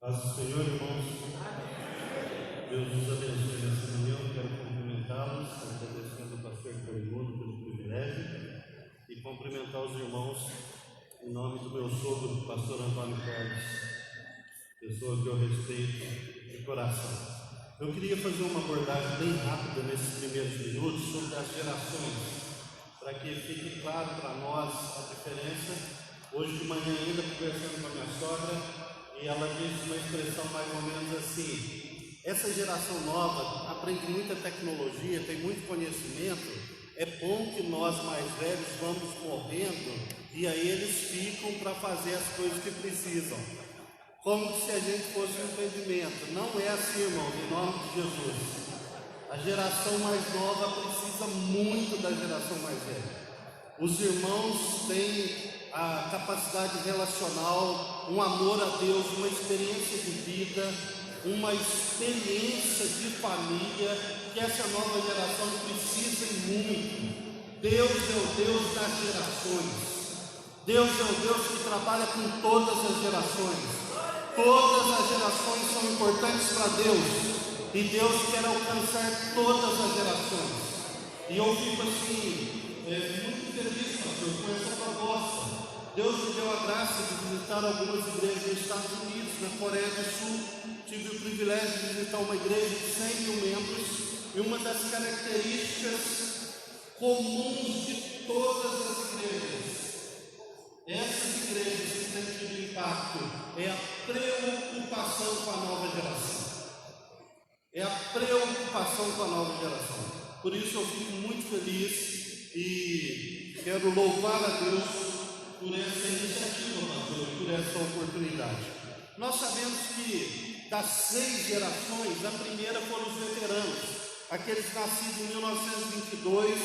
Paz do Senhor, irmãos. Deus nos abençoe nessa manhã. Quero cumprimentá-los, agradecendo ao pastor Raimundo pelo privilégio e cumprimentar os irmãos em nome do meu sogro, pastor Antônio Carlos, pessoa que eu respeito de coração. Eu queria fazer uma abordagem bem rápida nesses primeiros minutos sobre as gerações, para que fique claro para nós a diferença. Hoje de manhã ainda conversando com a minha sogra, e ela disse uma expressão mais ou menos assim: essa geração nova aprende muita tecnologia, tem muito conhecimento, é bom que nós mais velhos vamos morrendo e aí eles ficam para fazer as coisas que precisam, como se a gente fosse um impedimento. Não é assim, irmão, em nome de Jesus. A geração mais nova precisa muito da geração mais velha. Os irmãos têm a capacidade relacional, um amor a Deus, uma experiência de vida, uma experiência de família que essa nova geração precisa e muito. Deus é o Deus das gerações. Deus é o Deus que trabalha com todas as gerações. Todas as gerações são importantes para Deus e Deus quer alcançar todas as gerações. E eu fico assim, muito feliz, pastor, com essa proposta. Deus me deu a graça de visitar algumas igrejas nos Estados Unidos, na Coreia do Sul. Tive o privilégio de visitar uma igreja de 100 mil membros, e uma das características comuns de todas as igrejas, essas igrejas que têm tido impacto, é a preocupação com a nova geração. É a preocupação com a nova geração. Por isso eu fico muito feliz e quero louvar a Deus por essa iniciativa, pastor, por essa oportunidade. Nós sabemos que das 6 gerações, a primeira foram os veteranos, aqueles nascidos em 1922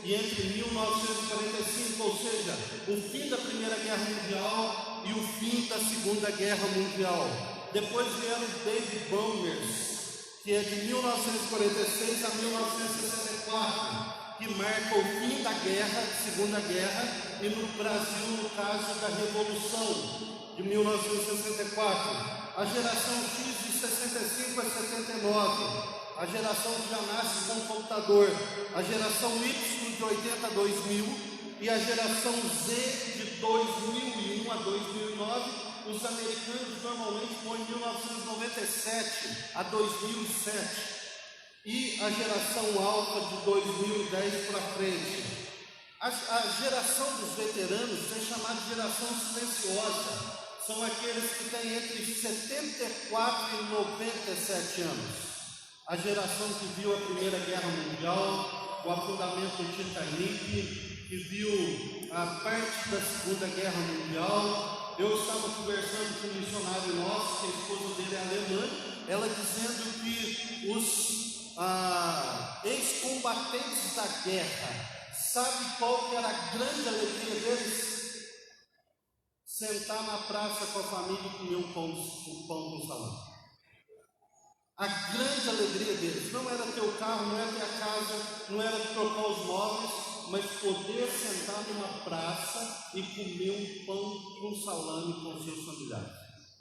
e entre 1945, ou seja, o fim da Primeira Guerra Mundial e o fim da Segunda Guerra Mundial. Depois vieram os Baby Boomers, que é de 1946 a 1964, que marca o fim da guerra, Segunda Guerra, e no Brasil, no caso da Revolução de 1964, a geração X de 65 a 79, a geração que já nasce com computador, a geração Y de 80 a 2000 e a geração Z de 2001 a 2009, os americanos normalmente põem 1997 a 2007. E a geração alfa de 2010 para frente. A geração dos veteranos é chamada de geração silenciosa. São aqueles que têm entre 74 e 97 anos. A geração que viu a Primeira Guerra Mundial, o afundamento do Titanic, que viu a parte da Segunda Guerra Mundial. Eu estava conversando com um missionário nosso, que a esposa dele é alemã, ela dizendo que os ex-combatentes da guerra, sabe qual que era a grande alegria deles? Sentar na praça com a família e comer um pão com salame. A grande alegria deles não era ter o carro, não era ter a casa, não era trocar os móveis, mas poder sentar numa praça e comer um pão com salame com seus familiares.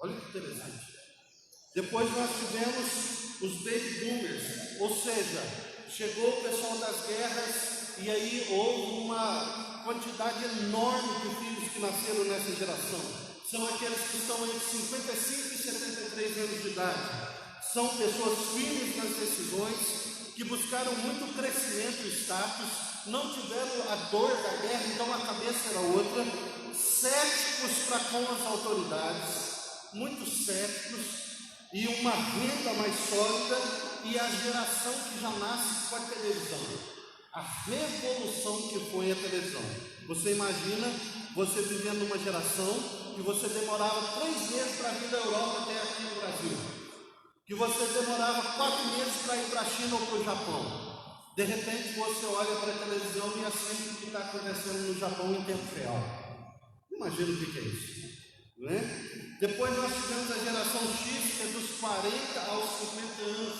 Olha que interessante. Depois nós tivemos os Baby Boomers, ou seja, chegou o pessoal das guerras e aí houve uma quantidade enorme de filhos que nasceram nessa geração. São aqueles que estão entre 55 e 73 anos de idade. São pessoas firmes nas decisões, que buscaram muito crescimento e status, não tiveram a dor da guerra, então a cabeça era outra, céticos para com as autoridades, muito céticos, e uma renda mais sólida, e a geração que já nasce com a televisão. A revolução que foi a televisão. Você imagina você vivendo numa geração que você demorava 3 meses para vir da Europa até aqui no Brasil, que você demorava 4 meses para ir para a China ou para o Japão. De repente você olha para a televisão e assiste o que está acontecendo no Japão em tempo real. Imagina o que é isso, não é? Depois nós tivemos a geração X, que é dos 40 aos 50 anos,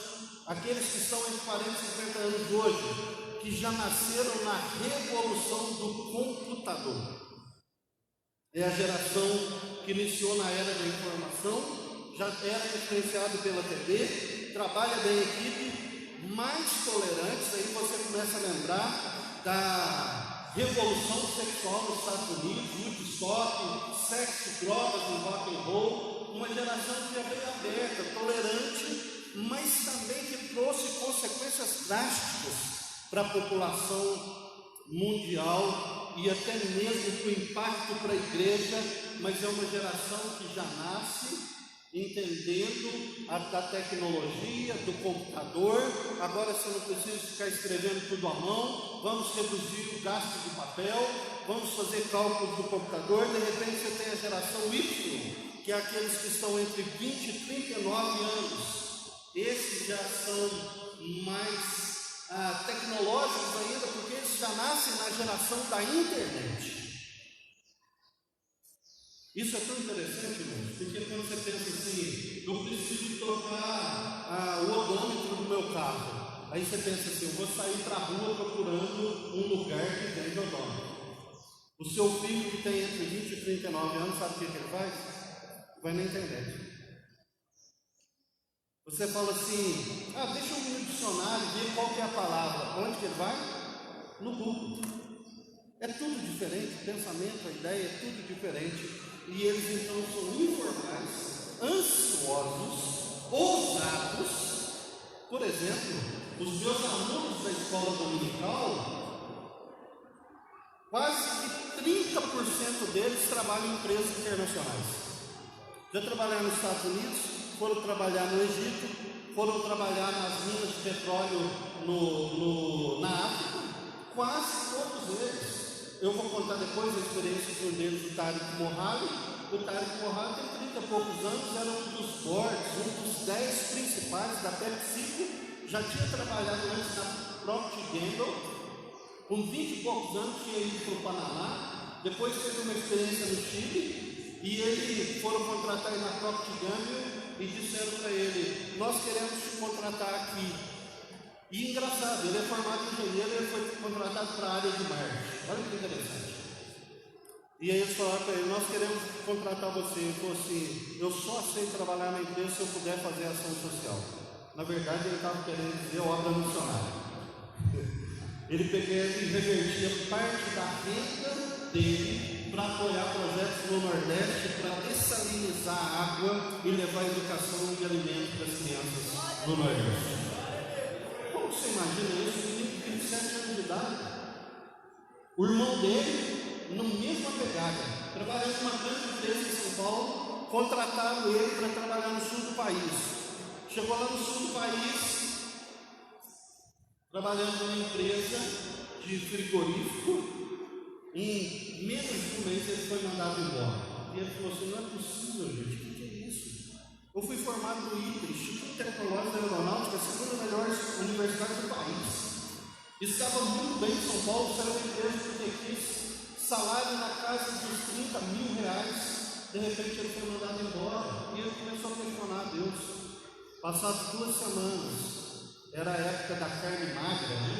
aqueles que estão entre 40 e 50 anos de hoje, que já nasceram na revolução do computador. É a geração que iniciou na era da informação, já era influenciado pela TV, trabalha bem em equipe, mais tolerantes. Aí você começa a lembrar da revolução sexual nos Estados Unidos, Woodstock, sexo, drogas no rock and roll, uma geração que é bem aberta, tolerante, mas também que trouxe consequências drásticas para a população mundial e até mesmo com impacto para a igreja. Mas é uma geração que já nasce entendendo da tecnologia, do computador. Agora você não precisa ficar escrevendo tudo à mão, vamos reduzir o gasto de papel, vamos fazer cálculos do computador. De repente você tem a geração Y, que é aqueles que estão entre 20 e 39 anos. Esses já são mais tecnológicos ainda, porque eles já nascem na geração da internet. Isso é tão interessante, irmãos, porque quando você pensa assim, eu preciso trocar o odômetro do meu carro, aí você pensa assim, eu vou sair para a rua procurando um lugar que vende odômetro. O seu filho que tem entre 20 e 39 anos, sabe o que ele faz? Vai na internet. Você fala assim, deixa eu ir no dicionário, ver qual que é a palavra. Onde que ele vai? No Google. É tudo diferente, o pensamento, a ideia é tudo diferente. E eles então são informais, ansiosos, ousados. Por exemplo, os meus alunos da escola dominical, quase que 30% deles trabalham em empresas internacionais. Já trabalharam nos Estados Unidos, foram trabalhar no Egito, foram trabalhar nas minas de petróleo na África, quase todos eles. Eu vou contar depois a experiência de um deles, o Tariq Mohamed. O Tariq Mohamed tem 30 e poucos anos, era um dos boards, um dos 10 principais da PepsiCo, já tinha trabalhado antes na Procter & Gamble, com 20 e poucos anos tinha ido para o Panamá, depois teve uma experiência no Chile, e ele foram contratar ele na Procter & Gamble e disseram para ele, nós queremos te contratar aqui. E engraçado, ele é formado em engenheiro, ele foi contratado para a área de marketing. Olha que interessante. E aí eles falaram para ele, nós queremos contratar você. Ele falou assim, eu só aceito trabalhar na empresa se eu puder fazer ação social. Na verdade ele estava querendo dizer obra missionária. Ele revertia parte da renda dele para apoiar projetos no Nordeste, para dessalinizar a água e levar educação e alimento para as crianças no Nordeste. Como você imagina isso? Um menino de 27 anos de idade. O irmão dele, na mesma pegada, trabalhando numa grande empresa em São Paulo, contrataram ele para trabalhar no sul do país. Chegou lá no sul do país, trabalhando numa empresa de frigorífico. Em menos de um mês ele foi mandado embora. E ele falou assim, não é possível, gente, o que é isso? Eu fui formado no ITA, Instituto Tecnológico da Aeronáutica, a segunda melhor universidade do país. Estava muito bem em São Paulo, saiu uma empresa de botequins, salário na casa dos 30 mil reais. De repente ele foi mandado embora e ele começou a questionar a Deus. Passadas 2 semanas, era a época da carne magra, né?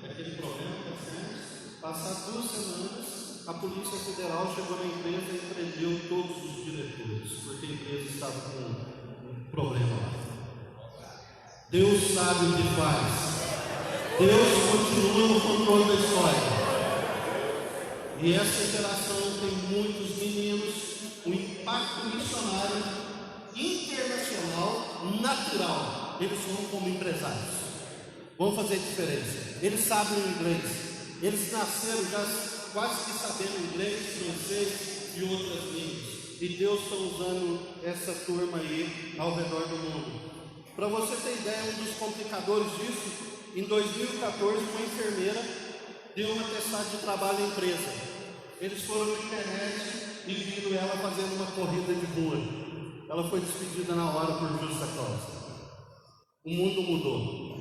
Aquele problema com as carnes. Passadas 2 semanas, a Polícia Federal chegou na empresa e prendeu todos os diretores, porque a empresa estava com um problema lá. Deus sabe o que faz. Deus continua no controle da história. E essa geração tem muitos meninos, o impacto missionário internacional, natural. Eles vão como empresários, vão fazer diferença. Eles sabem o inglês, eles nasceram já quase que sabendo inglês, francês e outras línguas. E Deus está usando essa turma aí ao redor do mundo. Para você ter ideia, um dos complicadores disso, em 2014, uma enfermeira deu um atestado de trabalho à empresa. Eles foram na internet e viram ela fazendo uma corrida de rua. Ela foi despedida na hora por justa causa. O mundo mudou.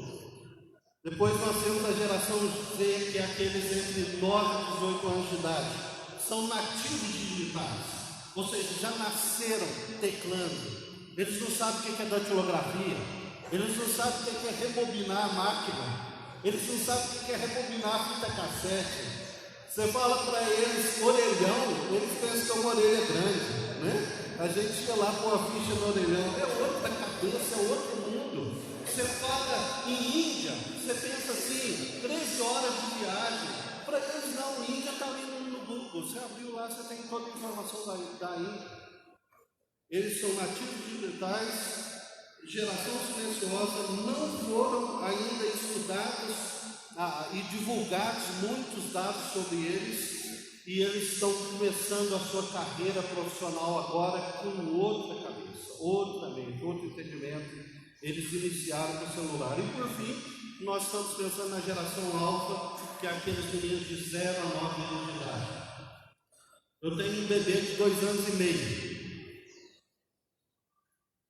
Depois nós temos a geração Z, que é aqueles entre 9 e 18 anos de idade. São nativos digitais, ou seja, já nasceram teclando. Eles não sabem o que é datilografia, eles não sabem o que é rebobinar a máquina, eles não sabem o que é rebobinar a fita cassete. Você fala para eles orelhão, eles pensam que é uma orelha grande, né? A gente ia lá pôr a ficha no orelhão, é outra cabeça, é outro mundo. Você fala em Índia, você pensa assim, 13 horas de viagem. Para eles não, Índia está ali no Google. Você abriu lá, você tem toda a informação da Índia. Eles são nativos digitais, geração silenciosa, não foram ainda estudados e divulgados muitos dados sobre eles. E eles estão começando a sua carreira profissional agora com outra cabeça, outra mente, outro entendimento. Eles iniciaram com o celular. E por fim, nós estamos pensando na geração alfa, que é aqueles meninos de 0 a 9 anos de idade. Eu tenho um bebê de 2 anos e meio.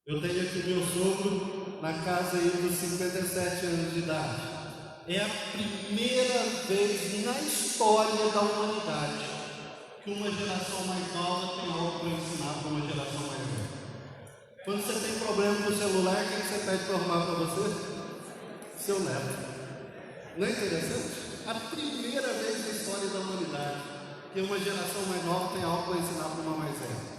Eu tenho aqui o meu sogro na casa aí dos 57 anos de idade. É a primeira vez na história da humanidade que uma geração mais nova tem algo para ensinar para uma geração mais velha. Quando você tem problema com o celular, quem você pede para arrumar para você? Seu neto. Não é interessante? A primeira vez na história da humanidade que uma geração mais nova tem algo para ensinar para uma mais velha.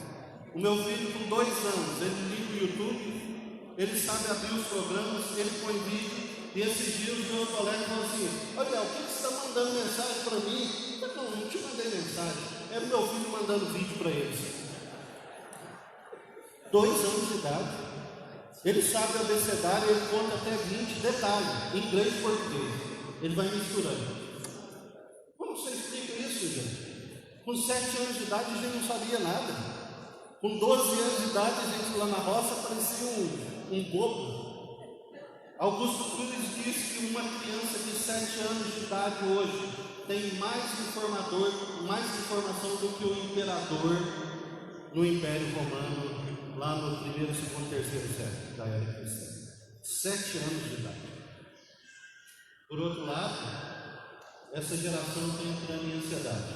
O meu filho, com 2 anos, ele liga o YouTube, ele sabe abrir os programas, ele põe vídeo. E esses dias o meu colega falou assim: olha, o que você está mandando mensagem para mim? Eu falei, não te mandei mensagem. Era o meu filho mandando vídeo para eles. 2 anos de idade. Ele sabe abecedário, ele conta até 20, detalhe, inglês e português. Ele vai misturando. Como você explica isso, gente? Com 7 anos de idade a gente não sabia nada. Com 12 anos de idade a gente lá na roça parecia um bobo. Augusto Cruz disse que uma criança de 7 anos de idade hoje tem mais informação do que o imperador no Império Romano, lá no 1º, 2º, 3º século da era cristã. 7 anos de idade. Por outro lado, essa geração está entrando em ansiedade.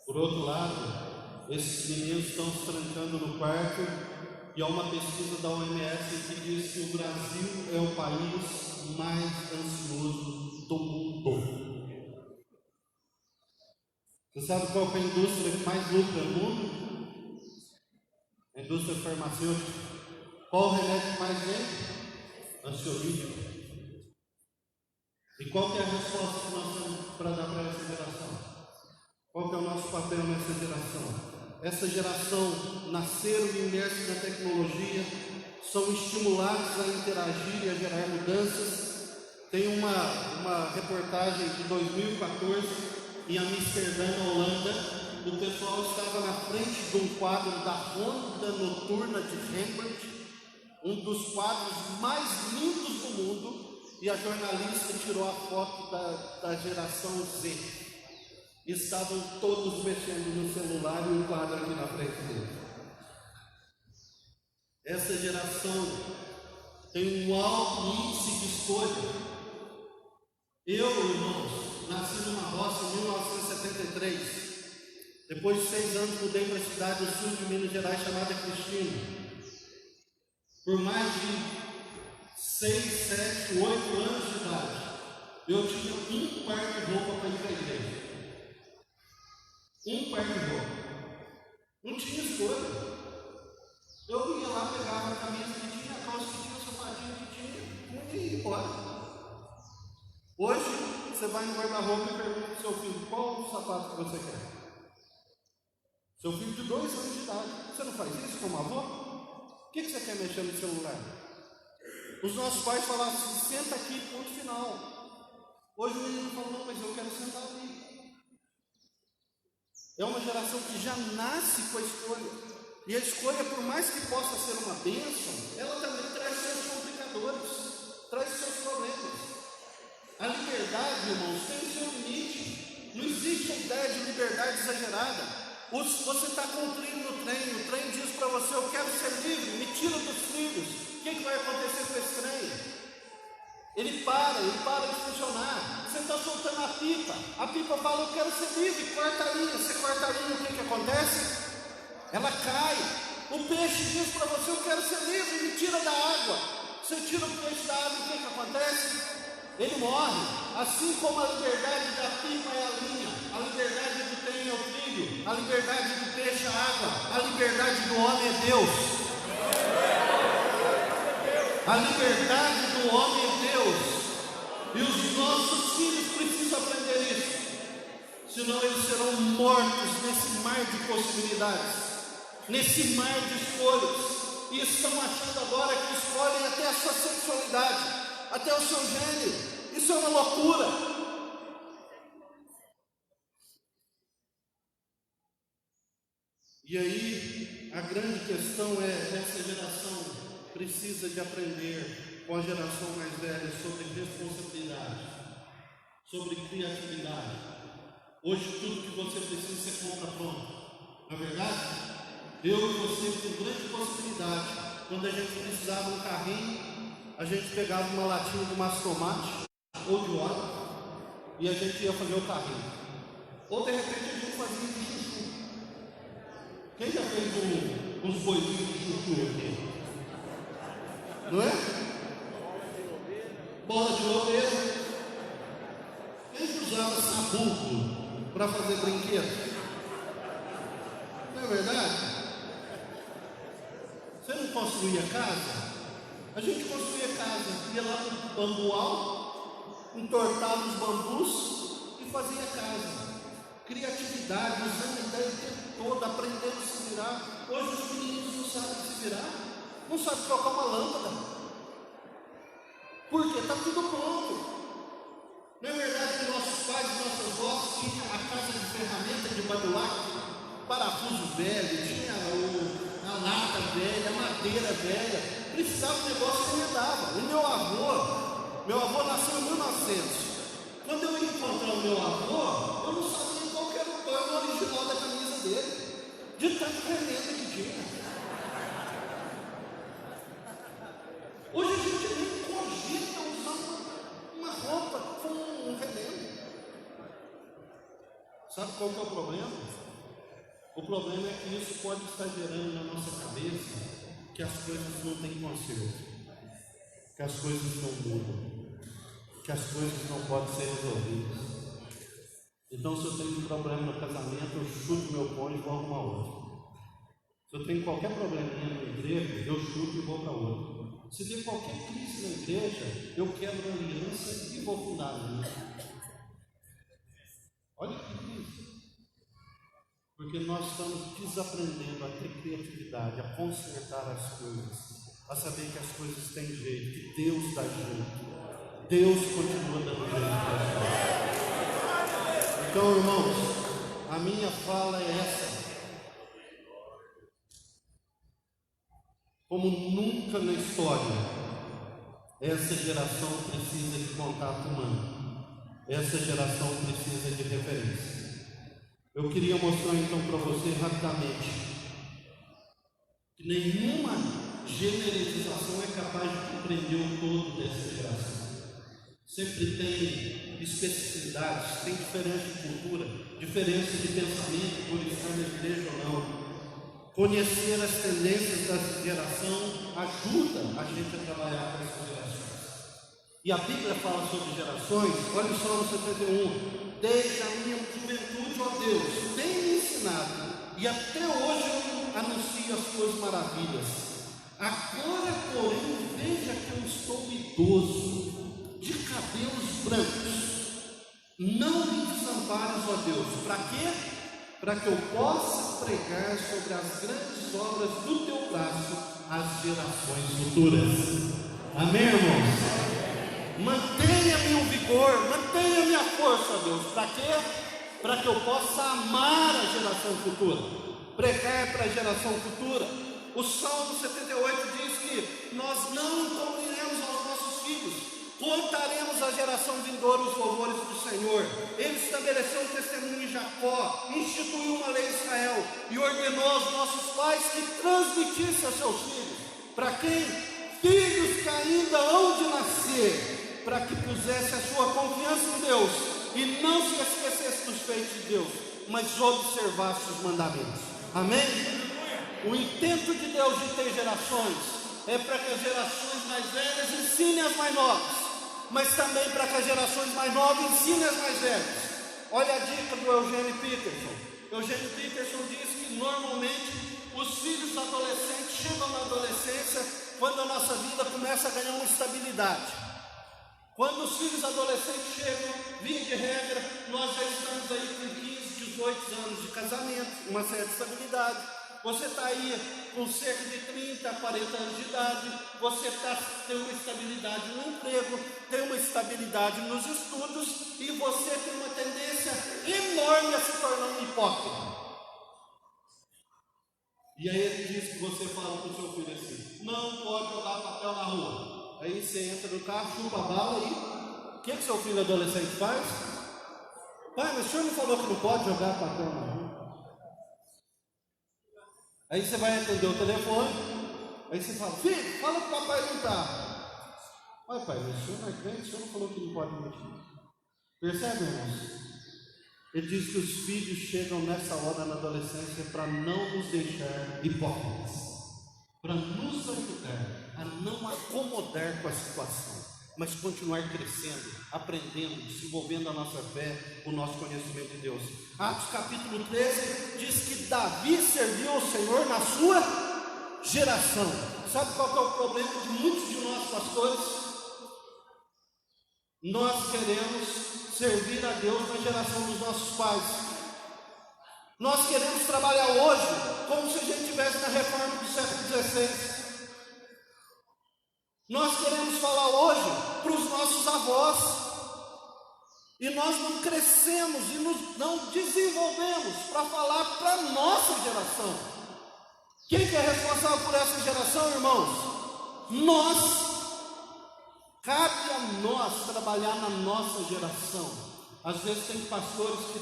Por outro lado, esses meninos estão se trancando no quarto. E há uma pesquisa da OMS que diz que o Brasil é o país mais ansioso do mundo. Você sabe qual é a indústria que mais lucra no mundo? A indústria farmacêutica. Qual o remédio que mais vende? Ansiolítico. E qual que é a resposta que nós temos para dar para essa geração? Qual que é o nosso papel nessa geração? Essa geração nasceram imersos na tecnologia, são estimulados a interagir e a gerar mudanças. Tem uma reportagem de 2014 em Amsterdã, na Holanda. O pessoal estava na frente de um quadro da Ronda Noturna de Rembrandt, um dos quadros mais lindos do mundo, e a jornalista tirou a foto da geração Z. Estavam todos mexendo no celular e um quadro aqui na frente deles. Essa geração tem um alto índice de escolha. Eu, irmãos, nasci numa roça em 1973. Depois de 6 anos mudei para a cidade do sul de Minas Gerais chamada Cristina. Por mais de 6, 7, 8 anos de idade, eu tinha um par de roupa para ir para a igreja. Um par de roupa. Não tinha escolha. Eu ia lá, pegava a camisa que tinha, a calça que tinha, o sapatinho que tinha, e ia embora. Hoje, você vai no guarda-roupa e pergunta para o seu filho: qual o sapato que você quer? Seu filho de 2 anos de idade. Você não faz isso como avô? O que você quer mexer no celular? Os nossos pais falavam assim: senta aqui, ponto final. Hoje o menino falou: não, mas eu quero sentar ali. É uma geração que já nasce com a escolha. E a escolha, por mais que possa ser uma bênção, ela também traz seus complicadores, traz seus problemas. A liberdade, irmãos, tem o seu limite. Não existe a ideia de liberdade exagerada. Você está com um trilho no trem, o trem diz para você: eu quero ser livre, me tira dos trilhos. O que vai acontecer com esse trem? Ele para de funcionar. Você está soltando a pipa fala: eu quero ser livre, corta a linha. Você corta a linha, o que acontece? Ela cai. O peixe diz para você: eu quero ser livre, me tira da água. Você tira o peixe da água, o que acontece? Ele morre. Assim como a liberdade da pipa é a linha, a liberdade do trem é o trilho, a liberdade do peixe é a água, a liberdade do homem é Deus. A liberdade do homem é Deus. E os nossos filhos precisam aprender isso. Senão eles serão mortos nesse mar de possibilidades, nesse mar de escolhas. E estão achando agora que escolhem até a sua sexualidade, até o seu gênero. Isso é uma loucura. E aí, a grande questão é: essa geração precisa de aprender com a geração mais velha sobre responsabilidade, sobre criatividade. Hoje tudo que você precisa você compra pronto. Não é verdade? Eu e você temos grande possibilidade. Quando a gente precisava de um carrinho, a gente pegava uma latinha de mastomate ou de óleo e a gente ia fazer o carrinho. Ou de repente a gente fazia de chuchu. Quem já fez uns boizinhos de chuchu aqui? Não é? Bola de lobeira. Quem usava sabugo para fazer brinquedo? Não é verdade? Você não construía casa? A gente construía casa, ia lá no bambual, entortava os bambus e fazia casa. Criatividade, usando a ideia o tempo todo, aprendendo a se virar. Hoje os meninos não sabem se virar, não sabem trocar uma lâmpada. Por quê? Está tudo pronto. Não é verdade que nossos pais e nossas avós tinham a casa de ferramenta de badulac, parafuso velho, tinha a lata velha, a madeira velha, precisava de um negócio que andava. E meu avô nasceu em 1900. Quando eu ia encontrar o meu avô, eu não sabia qual era o pano original da camisa dele, de tanto remendo que tinha. Hoje a gente nem cogita usar uma roupa com um remendo. Sabe qual que é o problema? O problema é que isso pode estar gerando na nossa cabeça que as coisas não têm conserto, que as coisas não mudam, que as coisas não podem ser resolvidas. Então, se eu tenho um problema no casamento, eu chuto meu cônjuge e vou arrumar outro. Se eu tenho qualquer probleminha na igreja, eu chuto e vou para outro. Se tem qualquer crise na igreja, eu quebro a aliança e vou fundar a minha. Olha que crise. Porque nós estamos desaprendendo a ter criatividade, a consertar as coisas, a saber que as coisas têm jeito, que Deus dá jeito. Deus continua dando jeito para as coisas. Então, irmãos, a minha fala é essa. Como nunca na história, essa geração precisa de contato humano. Essa geração precisa de referência. Eu queria mostrar então para você rapidamente que nenhuma generalização é capaz de compreender o todo dessa geração. Sempre tem especificidades, tem diferença de cultura, diferença de pensamento, por estar na igreja ou não. Conhecer as tendências dessa geração ajuda a gente a trabalhar com essas gerações. E a Bíblia fala sobre gerações, olha o Salmo 71. Desde a minha juventude, ó Deus, tem me ensinado, e até hoje eu anuncio as tuas maravilhas. Agora, porém, veja que eu estou idoso, de cabelos brancos. Não me desampares, ó Deus. Para quê? Para que eu possa pregar sobre as grandes obras do teu braço às gerações futuras. Amém, irmãos? Mantenha-me o vigor, mantenha-me a força, Deus. Para quê? Para que eu possa amar a geração futura, pregar para a geração futura. O Salmo 78 diz que nós não encobriremos aos nossos filhos, contaremos à geração vindoura os louvores do Senhor. Ele estabeleceu um testemunho em Jacó, instituiu uma lei em Israel e ordenou aos nossos pais que transmitissem aos seus filhos. Para quem? Filhos que ainda hão de nascer, para que pusesse a sua confiança em Deus e não se esquecesse dos feitos de Deus, mas observasse os mandamentos. Amém? O intento de Deus de ter gerações é para que as gerações mais velhas ensinem as mais novas, mas também para que as gerações mais novas ensinem as mais velhas. Olha a dica do Eugênio Peterson: Eugênio Peterson diz que normalmente os filhos adolescentes chegam na adolescência quando a nossa vida começa a ganhar uma estabilidade. Quando os filhos adolescentes chegam, via de regra, nós já estamos aí com 15, 18 anos de casamento, uma certa estabilidade. Você está aí com cerca de 30, 40 anos de idade, você tem uma estabilidade no emprego, tem uma estabilidade nos estudos e você tem uma tendência enorme a se tornar um hipócrita. E aí ele diz que você fala para o seu filho assim: não pode jogar papel na rua. Aí você entra no carro, chupa a bala e o que seu filho adolescente faz? Pai, mas o senhor não falou que não pode jogar papel na rua? Aí você vai atender o telefone, aí você fala: filho, fala que o papai não está. Pai, mas o senhor não é crente, o senhor não falou que não pode mentir. Percebe, irmãos? Ele diz que os filhos chegam nessa hora na adolescência para não nos deixar hipócritas, para nos ajudar a não acomodar com a situação, mas continuar crescendo, aprendendo, desenvolvendo a nossa fé, o nosso conhecimento de Deus. Atos capítulo 13 diz que Davi serviu ao Senhor na sua geração. Sabe qual que é o problema de muitos de nós pastores? Nós queremos servir a Deus na geração dos nossos pais. Nós queremos trabalhar hoje como se a gente estivesse na reforma do século XVI. Nós queremos falar hoje para os nossos avós, e nós não crescemos e não desenvolvemos para falar para a nossa geração. Quem que é responsável por essa geração, irmãos? Nós. Cabe a nós trabalhar na nossa geração. Às vezes tem pastores que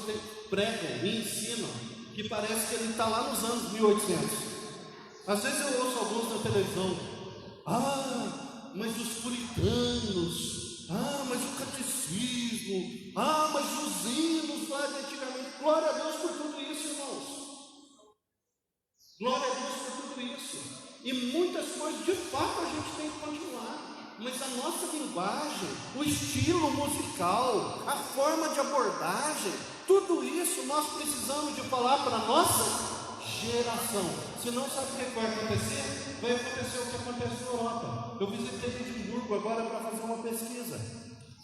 pregam e ensinam que parece que ele está lá nos anos 1800. Às vezes eu ouço alguns na televisão: mas os puritanos, mas o catecismo, mas os hinos lá de antigamente. Glória a Deus por tudo isso, irmãos. Glória a Deus por tudo isso. E muitas coisas de fato a gente tem que continuar. Mas a nossa linguagem, o estilo musical, a forma de abordagem, tudo isso nós precisamos de falar para a nossa geração. Senão, sabe o que vai acontecer? Vai acontecer o que acontece na Europa. Eu visitei Edimburgo agora para fazer uma pesquisa.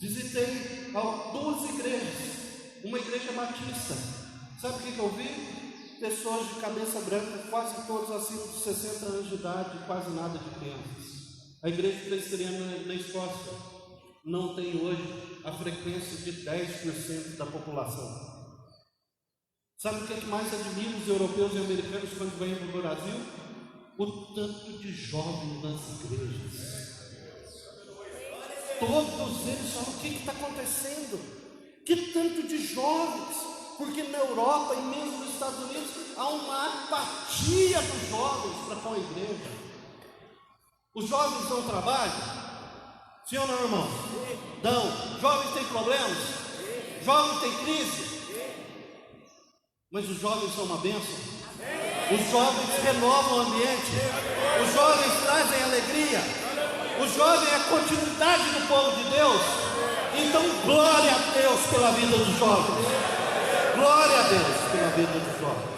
Visitei 2 igrejas, uma igreja batista. Sabe o que eu vi? Pessoas de cabeça branca, quase todos acima de 60 anos de idade, quase nada de crianças. A igreja presbiteriana na Escócia não tem hoje a frequência de 10% da população. Sabe o que mais admira os europeus e americanos quando vêm para o Brasil? O tanto de jovens nas igrejas. Todos eles falam: o que está acontecendo? Que tanto de jovens? Porque na Europa e mesmo nos Estados Unidos há uma apatia dos jovens para com a igreja. Os jovens dão trabalho? Sim ou não, irmão? Dão. Jovens têm problemas? Jovens têm crise? Mas os jovens são uma bênção. Os jovens renovam o ambiente. Os jovens trazem alegria. Os jovens é a continuidade do povo de Deus. Então, glória a Deus pela vida dos jovens. Glória a Deus pela vida dos jovens.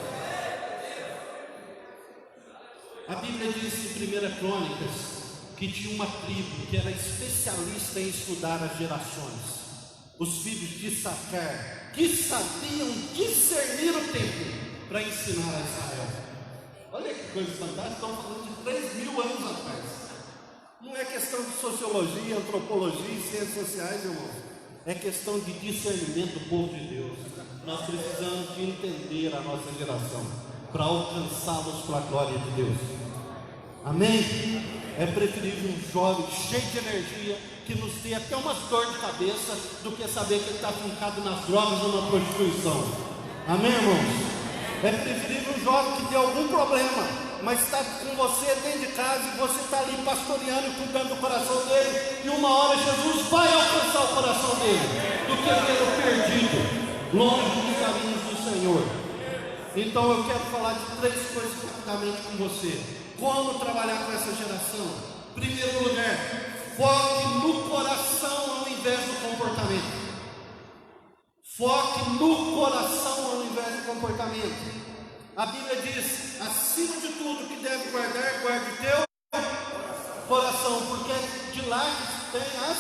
A Bíblia diz em 1 Crônicas que tinha uma tribo que era especialista em estudar as gerações. Os filhos de Sacar, que sabiam discernir o tempo para ensinar a Israel. Olha que coisa fantástica, estamos falando de 3.000 anos atrás. Não é questão de sociologia, antropologia e ciências sociais, irmão. É questão de discernimento do povo de Deus. Nós precisamos de entender a nossa geração para alcançá-los para a glória de Deus. Amém? É preferível um jovem cheio de energia que nos dê até umas dor de cabeça do que saber que ele está fincado nas drogas ou na prostituição. Amém, irmãos? É preferível um jovem que tem algum problema, mas está com você dentro de casa e você está ali pastoreando e cuidando do coração dele, e uma hora Jesus vai alcançar o coração dele, do que ele perdido, longe dos caminhos do Senhor. Então eu quero falar de 3 coisas rapidamente com você. Como trabalhar com essa geração? Em primeiro lugar, foque no coração ao invés do comportamento. Foque no coração ao invés do comportamento. A Bíblia diz, acima de tudo que deve guardar, guarde teu coração, porque é de lá que tem as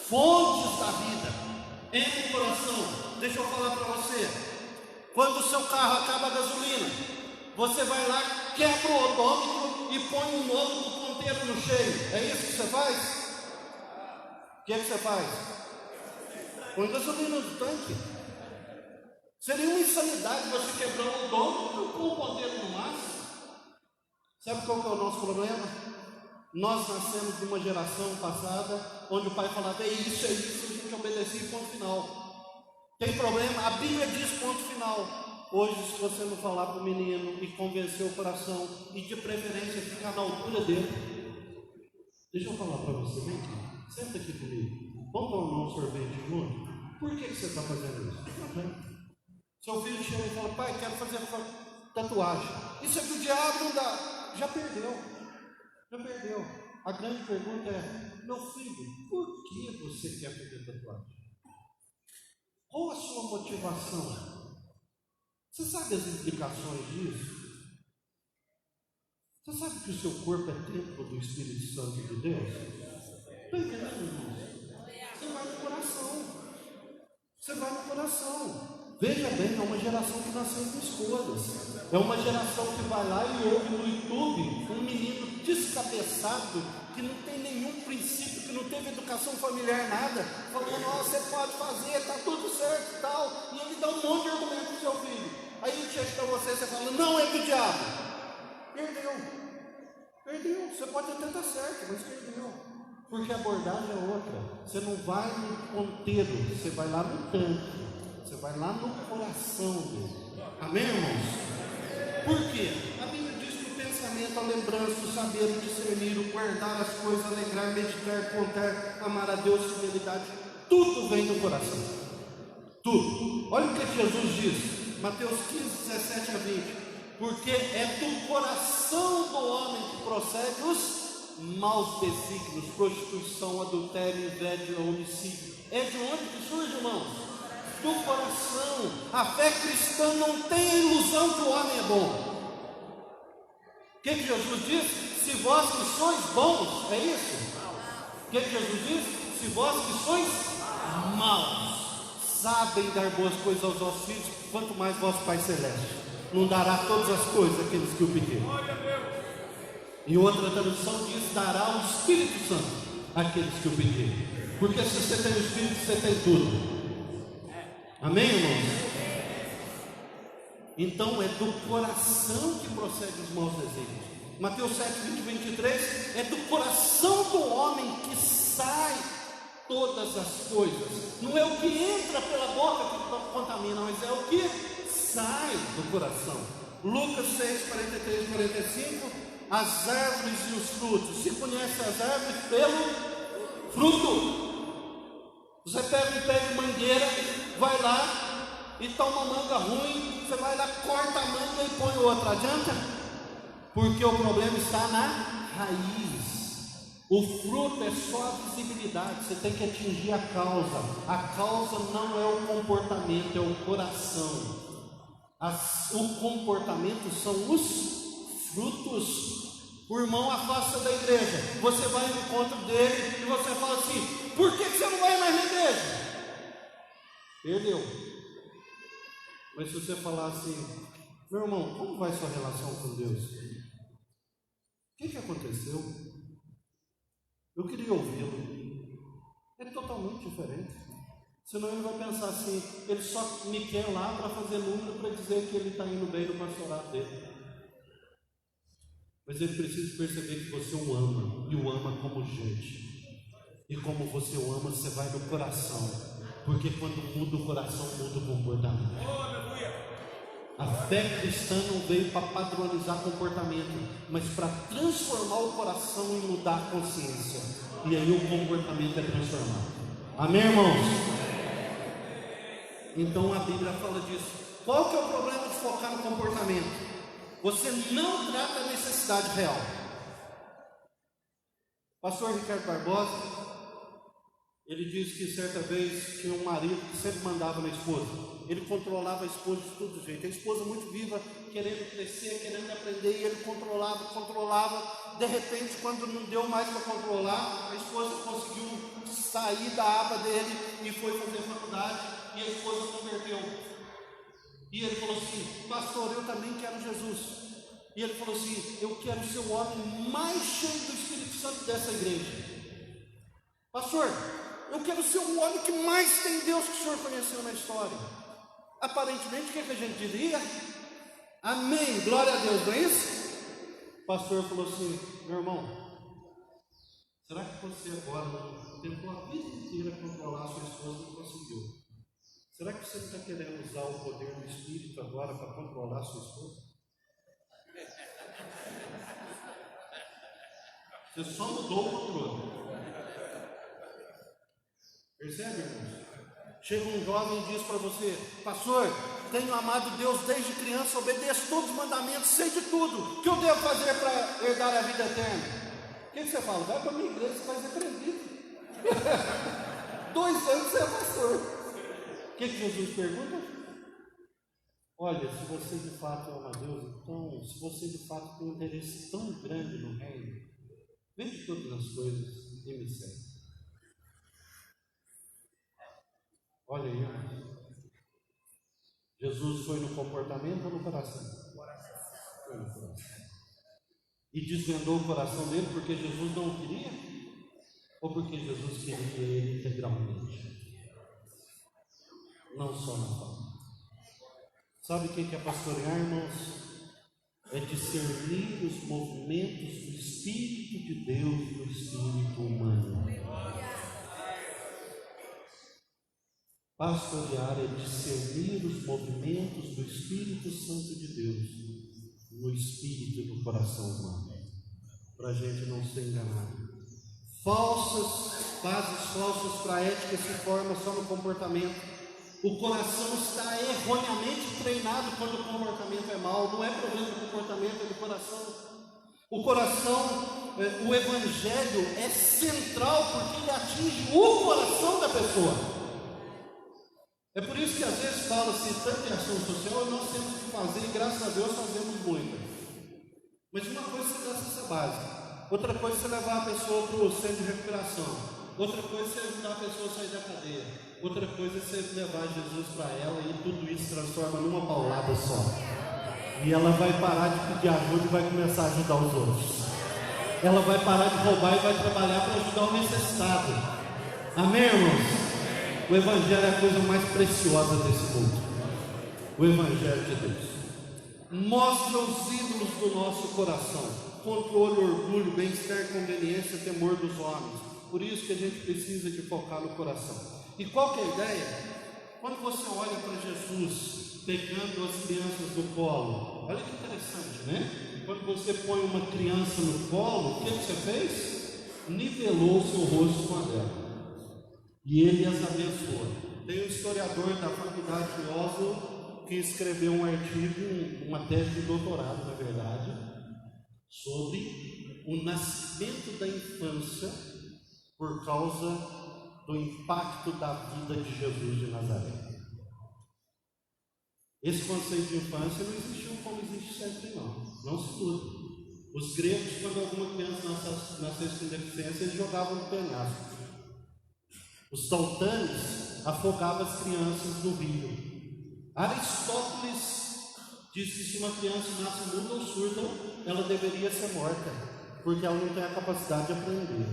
fontes da vida. Em o coração. Deixa eu falar para você. Quando o seu carro acaba a gasolina, você vai lá, quebra o odômetro e põe um novo do ponteiro no cheio. É isso que você faz? O que é que você faz? Põe gasolina no tanque. Seria uma insanidade você quebrar o odômetro com o ponteiro no máximo. Sabe qual que é o nosso problema? Nós nascemos de uma geração passada onde o pai falava, é isso, a gente obedecia, ponto final. Tem problema? A Bíblia diz ponto final. Hoje, se você não falar para o menino e convencer o coração, e de preferência ficar na altura dele, deixa eu falar para você, vem aqui, senta aqui comigo, vamos tomar um sorvete junto? Por que você está fazendo isso? Seu filho chega e fala, pai, quero fazer tatuagem. Isso é do diabo, não dá. Já perdeu. A grande pergunta é, meu filho, por que você quer fazer tatuagem? Qual a sua motivação? Você sabe as implicações disso? Você sabe que o seu corpo é templo do Espírito Santo de Deus? Está entendendo, irmãos? Você vai no coração. Veja bem, é uma geração que nasceu com escolhas. É uma geração que vai lá e ouve no YouTube um menino descabeçado, que não tem nenhum princípio, que não teve educação familiar, nada, falando, ó, você pode fazer, está tudo certo e tal, e ele dá um monte de argumento para o seu filho. Aí ele chega para você e você fala, não, é do diabo. Perdeu. Você pode até estar certo, mas perdeu. Porque a abordagem é outra. Você não vai no ponteiro, você vai lá no tanque. Você vai lá no coração dele. Amém, irmãos? Por quê? A Bíblia diz que o pensamento, a lembrança, o saber, o discernir, o guardar as coisas, alegrar, meditar, contar, amar a Deus, fidelidade, tudo vem do coração. Tudo. Olha o que Jesus diz, Mateus 15, 17 a 20. Porque é do coração do homem que procede os maus desígnios, prostituição, adultério, inveja, homicídio. É de onde que surge, irmãos? Do coração. A fé cristã não tem a ilusão que o homem é bom. O que Jesus diz? Se vós que sois bons, é isso? O que Jesus diz? Se vós que sois maus, sabem dar boas coisas aos vossos filhos, quanto mais vosso Pai Celeste não dará todas as coisas àqueles que o pedirem. Em outra tradução diz, dará o Espírito Santo àqueles que o pedirem. Porque se você tem o Espírito, você tem tudo. Amém, irmãos? Então é do coração que procede os maus desígnios. Mateus 7, 20 e 23, é do coração do homem que sai todas as coisas. Não é o que entra pela boca que contamina, mas é o que sai do coração. Lucas 6, 43 e 45, as árvores e os frutos. Se conhece as árvores pelo fruto. Você pega um pé de mangueira, vai lá e está uma manga ruim, você vai lá, corta a manga e põe outra. Adianta? Porque o problema está na raiz. O fruto é só a visibilidade, você tem que atingir a causa. A causa não é o comportamento, é o coração. O comportamento são os frutos. O irmão afasta da igreja, você vai no encontro dele e você fala assim, por que você não vai mais na igreja? Perdeu. Mas se você falar assim, meu irmão, como vai sua relação com Deus? O que aconteceu? Eu queria ouvi-lo. É totalmente diferente. Senão ele vai pensar assim, ele só me quer lá para fazer número, para dizer que ele está indo bem no pastorado dele. Mas ele precisa perceber que você o ama, e o ama como gente. E como você o ama, você vai no coração. Porque quando muda o coração, muda o comportamento. A fé cristã não veio para padronizar comportamento, mas para transformar o coração e mudar a consciência. E aí o comportamento é transformado. Amém, irmãos? Então a Bíblia fala disso. Qual que é o problema de focar no comportamento? Você não trata a necessidade real. Pastor Ricardo Barbosa, Ele diz que certa vez tinha um marido que sempre mandava na esposa. Ele controlava a esposa de todo jeito. A esposa muito viva, querendo crescer, querendo aprender, e ele controlava. De repente, quando não deu mais para controlar, a esposa conseguiu sair da aba dele e foi fazer faculdade, e a esposa converteu. E ele falou assim: pastor, eu também quero Jesus. E ele falou assim: eu quero ser o homem mais cheio do Espírito Santo dessa igreja. Pastor, eu quero ser o homem que mais tem Deus que o senhor conheceu na história. Aparentemente, o que a gente diria? Amém, glória a Deus, não é isso? O pastor falou assim: meu irmão, será que você agora tentou a vida inteira controlar a sua esposa e não conseguiu? Será que você não está querendo usar o poder do Espírito agora para controlar a sua esposa? Você só mudou o controle. Percebe, irmãos? Chega um jovem e diz para você: pastor, tenho amado Deus desde criança, obedeço todos os mandamentos, sei de tudo. O que eu devo fazer para herdar a vida eterna? O que você fala? Vai para a minha igreja, você vai ser presbítero. 2 anos você é pastor. O que Jesus pergunta? Olha, se você de fato ama Deus, então, se você de fato tem um interesse tão grande no reino, vende todas as coisas e me segue. Olha aí, Jesus foi no comportamento ou no coração? Foi no coração. E desvendou o coração dele porque Jesus não o queria? Ou porque Jesus queria ele integralmente? Não só na forma. Sabe o que é pastorear, irmãos? É discernir os movimentos do Espírito de Deus e do Espírito humano. Pastorear é discernir os movimentos do Espírito Santo de Deus no espírito e no coração humano, para a gente não ser enganado. Bases falsas para a ética se formam só no comportamento. O coração está erroneamente treinado quando o comportamento é mau. Não é problema do comportamento, é do coração. O coração, o Evangelho é central porque ele atinge o coração da pessoa. É por isso que às vezes fala-se tanto em ação social, e nós temos que fazer, e graças a Deus fazemos muita. Mas uma coisa é você dar essa base, outra coisa é você levar a pessoa para o centro de recuperação, outra coisa é você ajudar a pessoa a sair da cadeia, outra coisa é você levar Jesus para ela, e tudo isso se transforma numa paulada só. E ela vai parar de pedir ajuda e vai começar a ajudar os outros. Ela vai parar de roubar e vai trabalhar para ajudar o necessitado. Amém, irmãos? O Evangelho é a coisa mais preciosa desse mundo. O Evangelho de Deus mostra os ídolos do nosso coração: controle, orgulho, bem-estar, conveniência, temor dos homens. Por isso que a gente precisa de focar no coração. E qual que é a ideia? Quando você olha para Jesus pegando as crianças do colo, olha que interessante, né? Quando você põe uma criança no colo, o que você fez? Nivelou o seu rosto com a dela. E ele as abençoa. Tem um historiador da faculdade de Oslo que escreveu um artigo, uma tese de doutorado, na verdade, sobre o nascimento da infância por causa do impacto da vida de Jesus de Nazaré. Esse conceito de infância não existiu como existe sempre, não se estuda. Os gregos, quando alguma criança nascesse com deficiência, eles jogavam no penhasco. Os sultanes afogavam as crianças no rio. Aristóteles diz que se uma criança nasce muda ou surda, ela deveria ser morta, porque ela não tem a capacidade de aprender.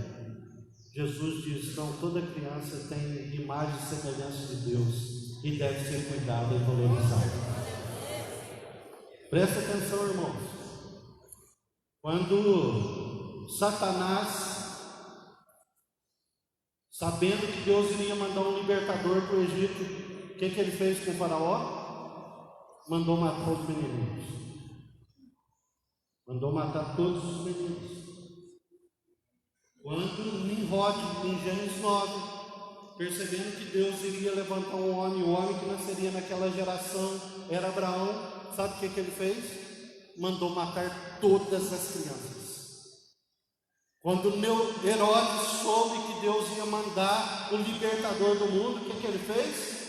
Jesus diz: não, toda criança tem imagem e semelhança de Deus e deve ser cuidada e valorizada. Presta atenção, irmãos. Quando Satanás, sabendo que Deus iria mandar um libertador para o Egito, o que ele fez com o faraó? Mandou matar os meninos. Mandou matar todos os meninos. Quando Nimrod, em Gênesis 9, percebendo que Deus iria levantar um homem, o homem que nasceria naquela geração era Abraão, sabe o que ele fez? Mandou matar todas as crianças. Quando Herodes soube que Deus ia mandar o libertador do mundo, o que ele fez?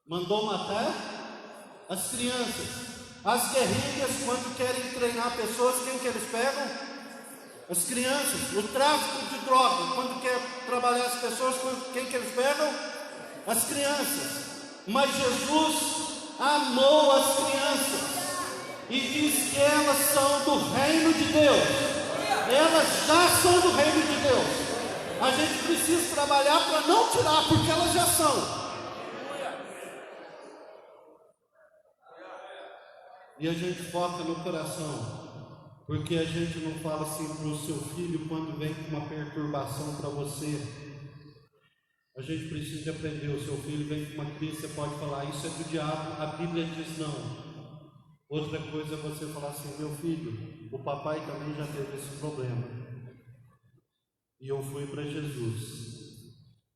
Mandou matar as crianças. As guerrilhas, quando querem treinar pessoas, quem que eles pegam? As crianças. O tráfico de droga, quando quer trabalhar as pessoas, quem que eles pegam? As crianças. Mas Jesus amou as crianças e diz que elas são do reino de Deus. Elas já são do reino de Deus. A gente precisa trabalhar para não tirar, porque elas já são. E a gente foca no coração, porque a gente não fala assim para o seu filho quando vem com uma perturbação para você. A gente precisa de aprender. O seu filho vem com uma crise, você pode falar, isso é do diabo. A Bíblia diz não. Outra coisa é você falar assim, meu filho, o papai também já teve esse problema. E eu fui para Jesus.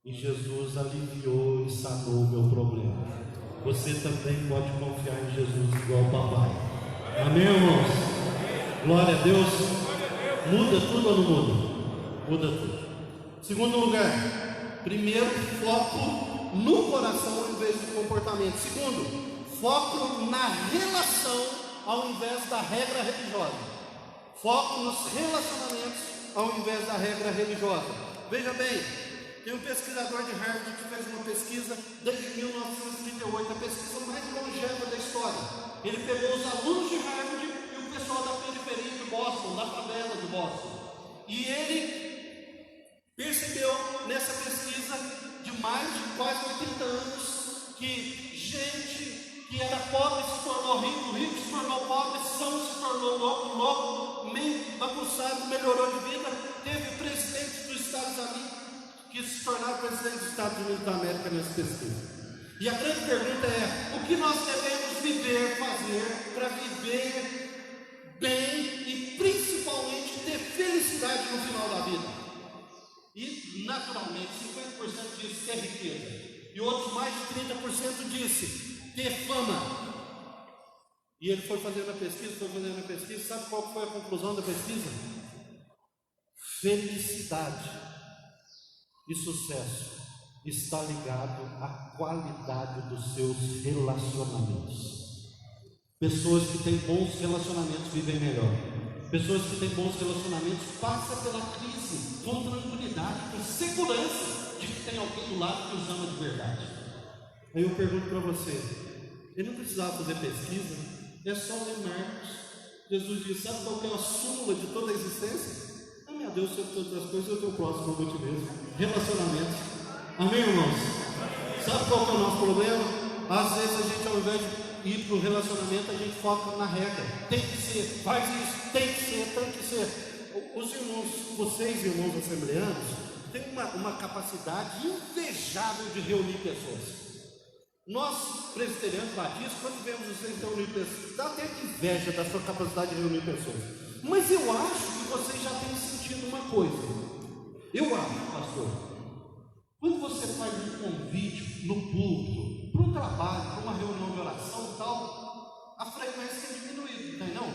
E Jesus aliviou e sanou o meu problema. Você também pode confiar em Jesus igual o papai. Amém, irmãos? Glória a Deus. Muda tudo ou não muda? Muda tudo. Segundo lugar, primeiro, foco no coração ao invés do comportamento. Segundo, foco na relação ao invés da regra religiosa. Foco nos relacionamentos ao invés da regra religiosa. Veja bem, tem um pesquisador de Harvard que fez uma pesquisa desde 1938, a pesquisa mais longeva da história. Ele pegou os alunos de Harvard e o pessoal da periferia de Boston, da favela de Boston. E ele percebeu nessa pesquisa de mais de quase 80 anos que gente que era pobre se tornou rico, rico se tornou pobre, são se tornou louco, louco, meio bagunçado, melhorou de vida. Teve presidente dos Estados Unidos que se tornaram presidente dos Estados Unidos da América nessa pesquisa. E a grande pergunta é: o que nós devemos fazer para viver bem e principalmente ter felicidade no final da vida? E naturalmente 50% disse ter riqueza, e outros mais de 30% disse ter fama. E ele foi fazendo a pesquisa, sabe qual foi a conclusão da pesquisa? Felicidade e sucesso está ligado à qualidade dos seus relacionamentos. Pessoas que têm bons relacionamentos vivem melhor. Pessoas que têm bons relacionamentos passam pela crise com tranquilidade, com segurança de que tem alguém do lado que os ama de verdade. Aí eu pergunto para você, ele não precisava fazer pesquisa, é só ler Marcos. Jesus disse, sabe qual que é a súmula de toda a existência? Amém a Deus sobre todas as coisas, eu tenho o próximo como eu te mesmo. Relacionamentos. Amém, irmãos? Sabe qual que é o nosso problema? Às vezes a gente, ao invés de ir para o relacionamento, a gente foca na regra. Tem que ser, faz isso, tem que ser, tem que ser. Os irmãos, vocês irmãos assembleanos, têm uma capacidade invejável de reunir pessoas. Nós, presbiterianos batistas, quando vemos vocês reunir pessoas, dá até inveja da sua capacidade de reunir pessoas. Mas eu acho que vocês já têm sentido uma coisa. Eu acho, pastor, quando você faz um convite no púlpito, para um trabalho, para uma reunião de oração e tal, a frequência tem diminuído, não tem não?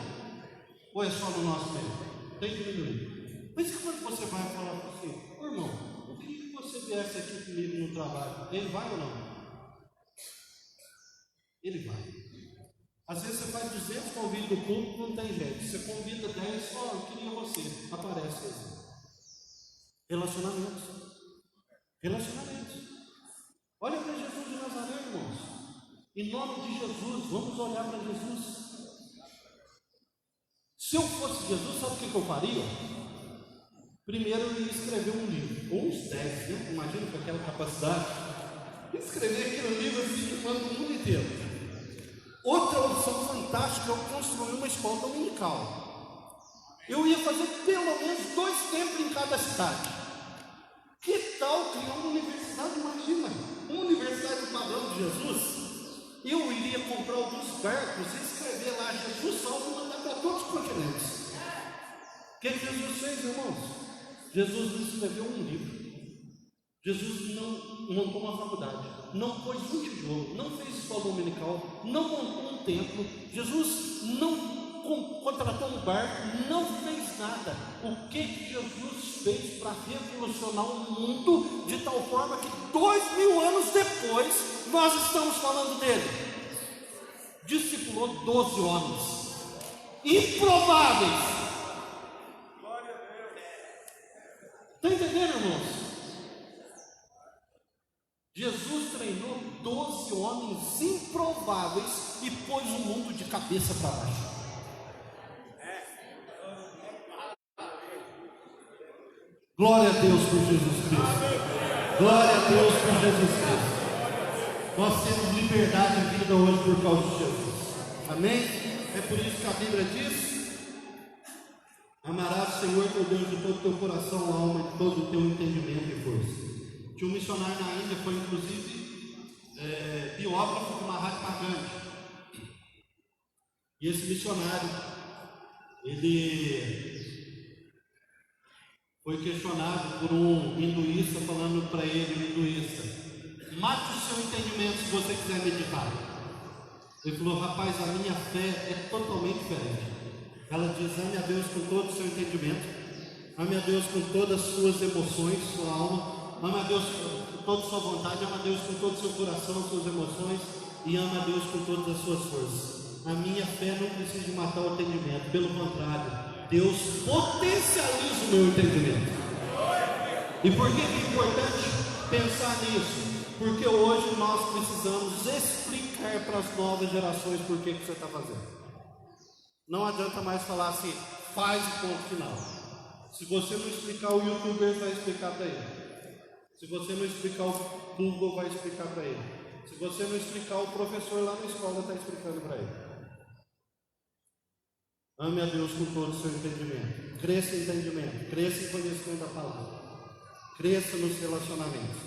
Ou é só no nosso tempo? Tem diminuído. Mas quando você vai falar assim, ô irmão, eu queria que você viesse aqui comigo no trabalho, ele vai ou não? Ele vai. Às vezes você faz 200 convites do público, não tem jeito. Você convida 10, eu queria você. Aparece assim. Relacionamentos. Olha para Jesus de Nazaré, irmãos. Em nome de Jesus, vamos olhar para Jesus. Se eu fosse Jesus, sabe o que eu faria? Primeiro eu ia escrever um livro, ou uns 10, né? Imagina com aquela capacidade. Escrever aquele livro assim que manda o mundo inteiro. Outra opção fantástica é eu construir uma escola dominical. Eu ia fazer pelo menos 2 templos em cada cidade. Que tal criar uma universidade? Imagina, uma universidade do padrão de Jesus. Eu iria comprar alguns barcos e escrever lá Jesus salva e mandar para todos os continentes. O que Jesus fez, irmãos? Jesus não escreveu um livro. Jesus não montou uma faculdade, não pôs um tijolo, não fez escola dominical, não montou um templo. Jesus não contratou um barco, não fez nada. O que Jesus fez para revolucionar o mundo de tal forma que 2000 anos depois nós estamos falando dele? Discipulou 12 homens improváveis. Está entendendo, irmãos? Jesus treinou 12 homens improváveis e pôs o mundo de cabeça para baixo. Glória a Deus por Jesus Cristo. Glória a Deus por Jesus Cristo. Nós temos liberdade de vida hoje por causa de Jesus. Amém? É por isso que a Bíblia diz: amarás o Senhor teu Deus de todo o teu coração, alma, de todo o teu entendimento e força. Tinha um missionário na Índia, foi inclusive biógrafo de Mahatma Gandhi. E esse missionário, ele foi questionado por um hinduísta, falando para ele, o hinduísta: mate o seu entendimento se você quiser meditar. Ele falou: rapaz, a minha fé é totalmente diferente. Ela diz: ame a Deus com todo o seu entendimento, ame a Deus com todas as suas emoções, sua alma, ame a Deus com toda a sua vontade, ame a Deus com todo o seu coração, suas emoções, e ame a Deus com todas as suas forças. A minha fé não precisa de matar o entendimento, pelo contrário, Deus potencializa o meu entendimento. E por que é importante pensar nisso? Porque hoje nós precisamos explicar para as novas gerações por que você está fazendo. Não adianta mais falar assim, faz o ponto final. Se você não explicar, o youtuber vai explicar para ele. Se você não explicar, o Google vai explicar para ele. Se você não explicar, o professor lá na escola está explicando para ele. Ame a Deus com todo o seu entendimento. Cresça em entendimento, cresça em conhecimento da palavra, cresça nos relacionamentos.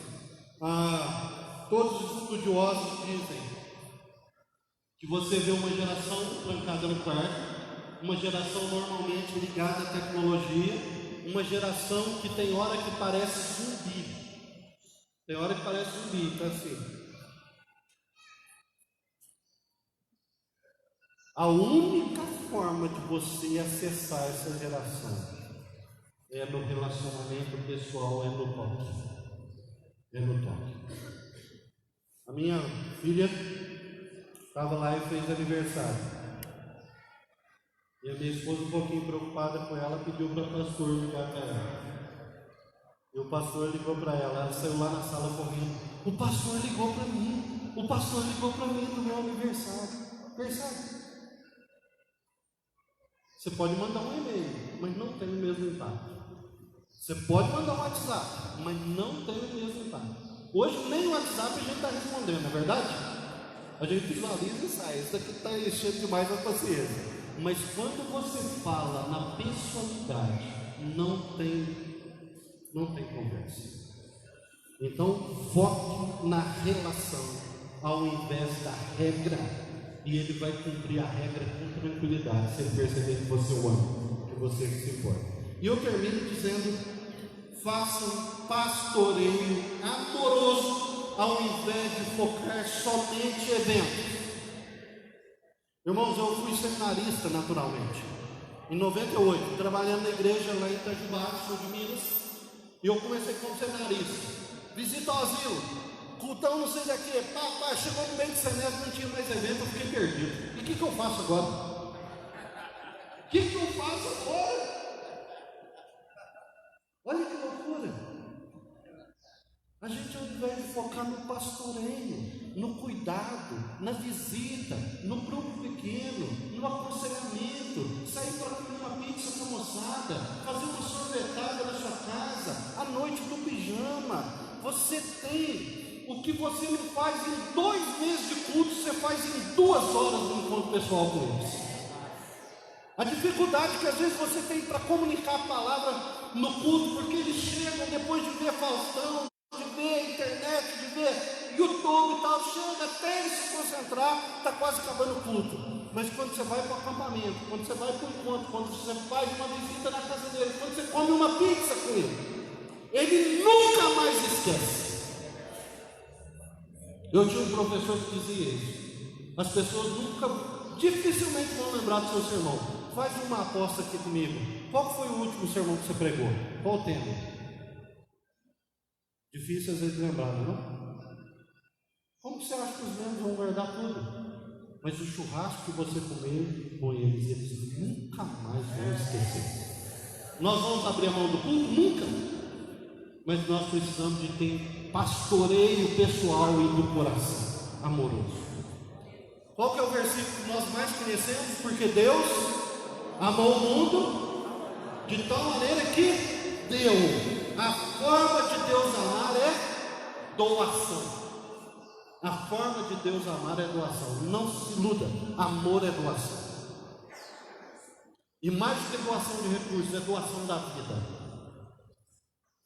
Todos os estudiosos dizem que você vê uma geração trancada no quarto, uma geração normalmente ligada à tecnologia, uma geração que tem hora que parece zumbi. Tem hora que parece zumbi, então assim. A única forma de você acessar essa geração é no relacionamento pessoal, é no toque. É no toque. A minha filha estava lá e fez aniversário. E a minha esposa, um pouquinho preocupada com ela, pediu para o pastor ligar para ela. E o pastor ligou para ela. Ela saiu lá na sala correndo. O pastor ligou para mim. O pastor ligou para mim no meu aniversário. Percebe? Você pode mandar um e-mail, mas não tem o mesmo impacto. Você pode mandar um WhatsApp, mas não tem o mesmo impacto. Hoje nem no WhatsApp a gente está respondendo, não é verdade? A gente visualiza e sai. Isso daqui está enchendo demais a paciência. Mas quando você fala na pessoalidade, não tem conversa. Então foque na relação ao invés da regra. E ele vai cumprir a regra com tranquilidade, se ele perceber que você o ama, que você se importa. E eu termino dizendo: façam pastoreio amoroso ao invés de focar somente em eventos. Irmãos, eu fui seminarista naturalmente. Em 98, trabalhando na igreja lá em Itajubá, sul de Minas, e eu comecei como seminarista. Visita ao asilo. Cultão não sei daqui, chegou no meio de semestre, não tinha mais evento, eu fiquei perdido. E o que eu faço agora? O que eu faço agora? Olha que loucura. A gente, ao invés de focar no pastoreio, no cuidado, na visita, no grupo pequeno, no aconselhamento, sair para comer uma pizza com a moçada, fazer uma sorvetada na sua casa, à noite no pijama, você tem. O que você não faz em 2 meses de culto, você faz em 2 horas no encontro pessoal com eles. A dificuldade que às vezes você tem para comunicar a palavra no culto, porque eles chegam depois de ver Faustão, de ver internet, de ver YouTube e tal, chega até ele se concentrar, está quase acabando o culto. Mas quando você vai para o acampamento, quando você vai para o encontro, quando você faz uma visita na casa dele, quando você come uma pizza com ele nunca mais esquece. Eu tinha um professor que dizia isso: as pessoas nunca dificilmente vão lembrar do seu sermão. Faz uma aposta aqui comigo. Qual foi o último sermão que você pregou? Qual o tema? Difícil às vezes lembrar, não? Como que você acha que os membros vão guardar tudo? Mas o churrasco que você comeu com eles, eles nunca mais vão esquecer. Nós vamos abrir a mão do culto? Nunca. Mas nós precisamos de ter pastoreio pessoal e do coração amoroso. Qual que é o versículo que nós mais conhecemos? Porque Deus amou o mundo de tal maneira que deu. A forma de Deus amar é doação. A forma de Deus amar é doação. Não se iluda, amor é doação. E mais do que doação de recursos, é doação da vida.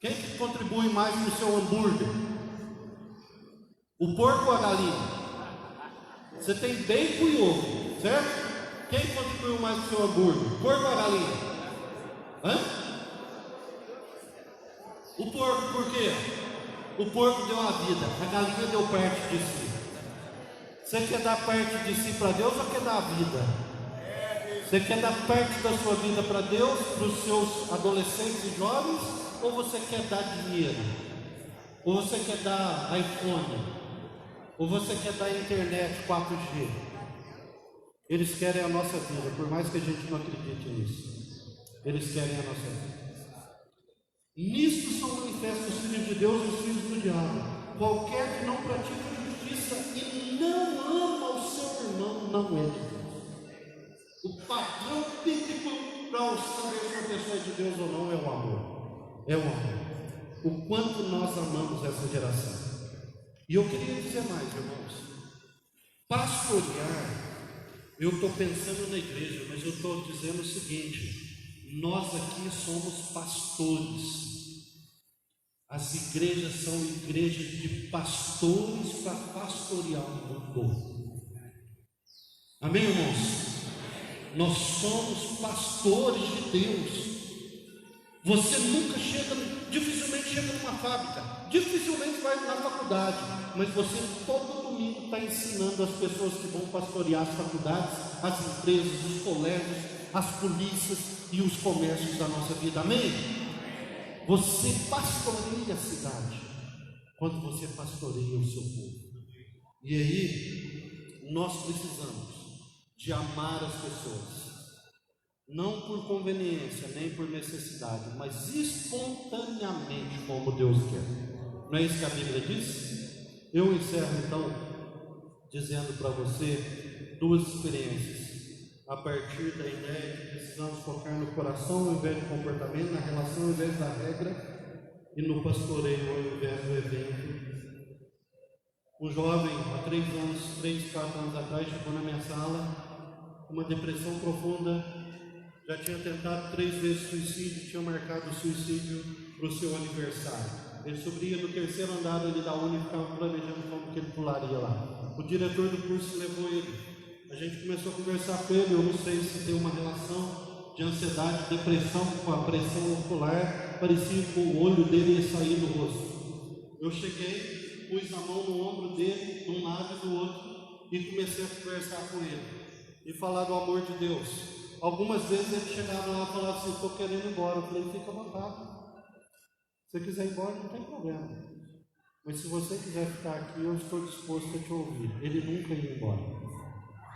Quem que contribui mais no seu hambúrguer? O porco ou a galinha? Você tem bacon e ovo, certo? Quem contribuiu mais no seu hambúrguer? O porco ou a galinha? Hã? O porco, por quê? O porco deu a vida, a galinha deu parte de si. Você quer dar parte de si para Deus ou quer dar a vida? Você quer dar parte da sua vida para Deus, para os seus adolescentes e jovens? Ou você quer dar dinheiro? Ou você quer dar iPhone? Ou você quer dar internet 4G? Eles querem a nossa vida, por mais que a gente não acredite nisso. Eles querem a nossa vida. Nisto são manifestos os filhos de Deus e os filhos do diabo. Qualquer que não pratica justiça e não ama o seu irmão, não é de Deus. O padrão bíblico para saber se a pessoa é de Deus ou não é o amor. É o amor. O quanto nós amamos essa geração. E eu queria dizer mais, irmãos. Pastorear, eu estou pensando na igreja, mas eu estou dizendo o seguinte: nós aqui somos pastores. As igrejas são igrejas de pastores para pastorear o povo. Amém, irmãos? Nós somos pastores de Deus. Você nunca chega, dificilmente chega numa fábrica, dificilmente vai na faculdade, mas você todo domingo está ensinando as pessoas que vão pastorear as faculdades, as empresas, os colégios, as polícias e os comércios da nossa vida. Amém? Você pastoreia a cidade quando você pastoreia o seu povo. E aí nós precisamos de amar as pessoas, não por conveniência, nem por necessidade, mas espontaneamente, como Deus quer. Não é isso que a Bíblia diz? Eu encerro então dizendo para você duas experiências, a partir da ideia de que precisamos focar no coração ao invés do comportamento, na relação ao invés da regra, e no pastoreio ao invés do evento. Um jovem, há 3, 4 anos atrás, chegou na minha sala com uma depressão profunda, já tinha tentado 3 vezes suicídio, tinha marcado o suicídio para o seu aniversário. Ele subia no 3º andar ali da Uni e ficava planejando como que ele pularia lá. O diretor do curso levou ele. A gente começou a conversar com ele. Eu não sei se tem uma relação de ansiedade, depressão com a pressão ocular. Parecia que o olho dele ia sair do rosto. Eu cheguei, pus a mão no ombro dele, de um lado e do outro, e comecei a conversar com ele e falar do amor de Deus. Algumas vezes ele chegava lá e falava assim: estou querendo ir embora. Eu falei: fica à vontade. Se você quiser ir embora, não tem problema. Mas se você quiser ficar aqui, eu estou disposto a te ouvir. Ele nunca ia embora.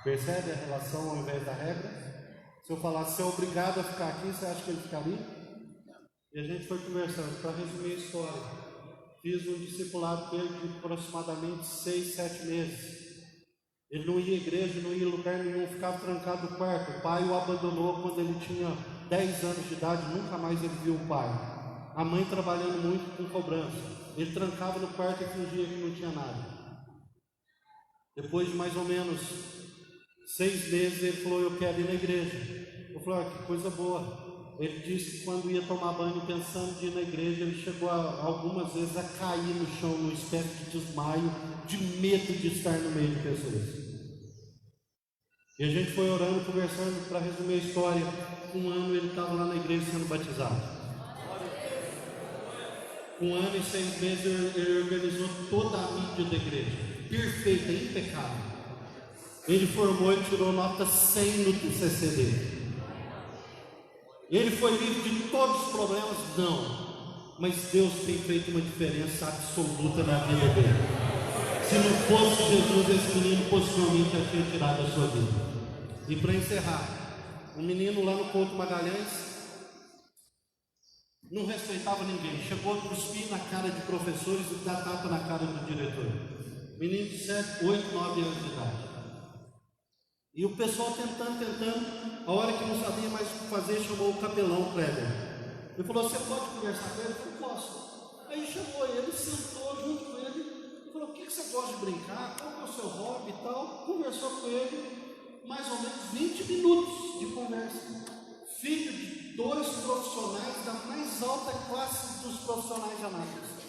Percebe a relação ao invés da regra? Se eu falasse: você é obrigado a ficar aqui, você acha que ele ficaria? E a gente foi conversando. Para resumir a história, fiz um discipulado com ele de aproximadamente 6, 7 meses. Ele não ia à igreja, não ia em lugar nenhum, ficava trancado no quarto. O pai o abandonou quando ele tinha 10 anos de idade, nunca mais ele viu o pai. A mãe trabalhando muito com cobrança. Ele trancava no quarto e fingia que não tinha nada. Depois de mais ou menos 6 meses, ele falou: eu quero ir na igreja. Eu falei: que coisa boa. Ele disse que quando ia tomar banho, pensando de ir na igreja, ele chegou algumas vezes a cair no chão, numa espécie de desmaio, de medo de estar no meio de pessoas. E a gente foi orando, conversando. Para resumir a história, 1 ano ele estava lá na igreja sendo batizado. 1 ano e 6 meses ele organizou toda a mídia da igreja, perfeita, impecável. Ele formou e tirou nota 100 no TCC dele. Ele foi livre de todos os problemas? Não. Mas Deus tem feito uma diferença absoluta na vida dele. Se não fosse Jesus, esse menino possivelmente já tinha tirado a sua vida. E para encerrar, um menino lá no Couto Magalhães não respeitava ninguém. Chegou a cuspir na cara de professores e dar tapa na cara do diretor. Menino de 7, 8, 9 anos de idade. E o pessoal tentando, a hora que não sabia mais o que fazer, chamou o capelão Kleber. Ele falou: você pode conversar com ele? Eu falei: posso. Aí chamou ele, sentou junto com ele e falou: o que você gosta de brincar? Qual é o seu hobby e tal? Conversou com ele, mais ou menos 20 minutos de conversa. Filho de 2 profissionais da mais alta classe dos profissionais de análise.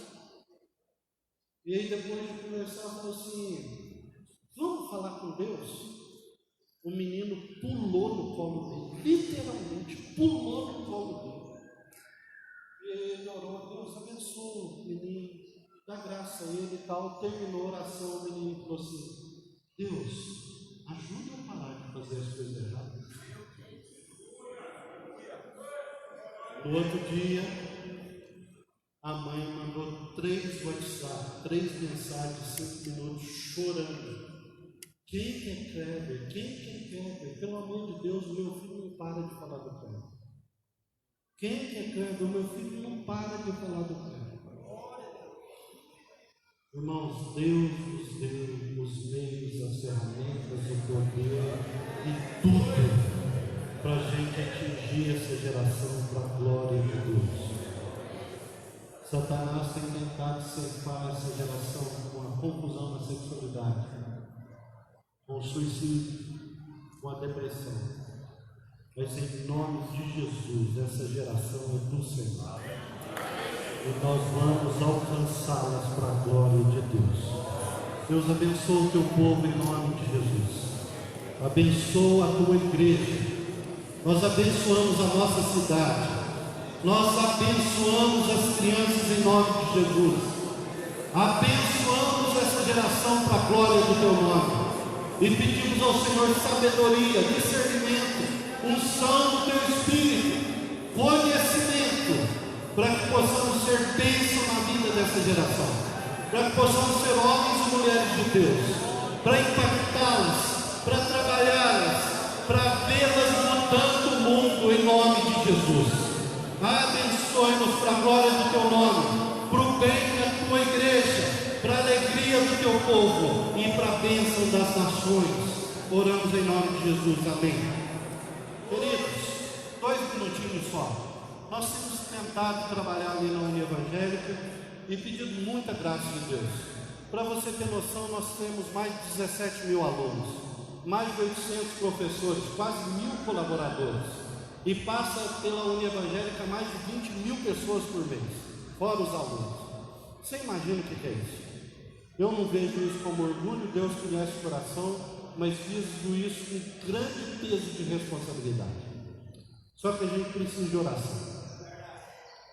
E aí depois de conversar, falou assim: vamos falar com Deus? O menino pulou no colo dele, literalmente pulou no colo dele. E aí ele orou: Deus abençoa o menino, dá graça a ele e tal. Terminou a oração, o menino falou assim: Deus, ajuda a parar de fazer as coisas erradas. No outro dia, a mãe mandou 3 WhatsApp, 3 mensagens, 5 minutos, chorando. Quem quer Kleber? Quem quer Kleber? Pelo amor de Deus, o meu filho não para de falar do Kleber. Quem quer Kleber? O meu filho não para de falar do Kleber. Irmãos, Deus nos deu os meios, as ferramentas, o poder e tudo para a gente atingir essa geração para a glória de Deus. Satanás tem tentado ceifar essa geração com a confusão na sexualidade, com o suicídio, com a depressão. Mas em nome de Jesus, essa geração é do Senhor. E nós vamos alcançá-las para a glória de Deus. Deus abençoa o teu povo em nome de Jesus. Abençoa a tua igreja. Nós abençoamos a nossa cidade. Nós abençoamos as crianças em nome de Jesus. Abençoamos essa geração para a glória do teu nome. E pedimos ao Senhor sabedoria, discernimento, unção do teu Espírito, conhecimento, para que possamos ser bênção na vida dessa geração, para que possamos ser homens e mulheres de Deus, para impactá-las, para trabalhá-las, para vê-las mudando o mundo em nome de Jesus. Abençoe-nos para a glória do teu nome, para o bem da tua igreja, para a alegria do teu povo e para a bênção das nações. Oramos em nome de Jesus, amém. Queridos, 2 minutinhos só. Nós temos tentado trabalhar ali na União Evangélica e pedido muita graça de Deus. Para você ter noção, nós temos mais de 17 mil alunos, mais de 800 professores, quase 1.000 colaboradores. E passa pela União Evangélica mais de 20 mil pessoas por mês, fora os alunos. Você imagina o que é isso? Eu não vejo isso como orgulho, Deus conhece o coração, mas vejo isso com grande peso de responsabilidade. Só que a gente precisa de oração.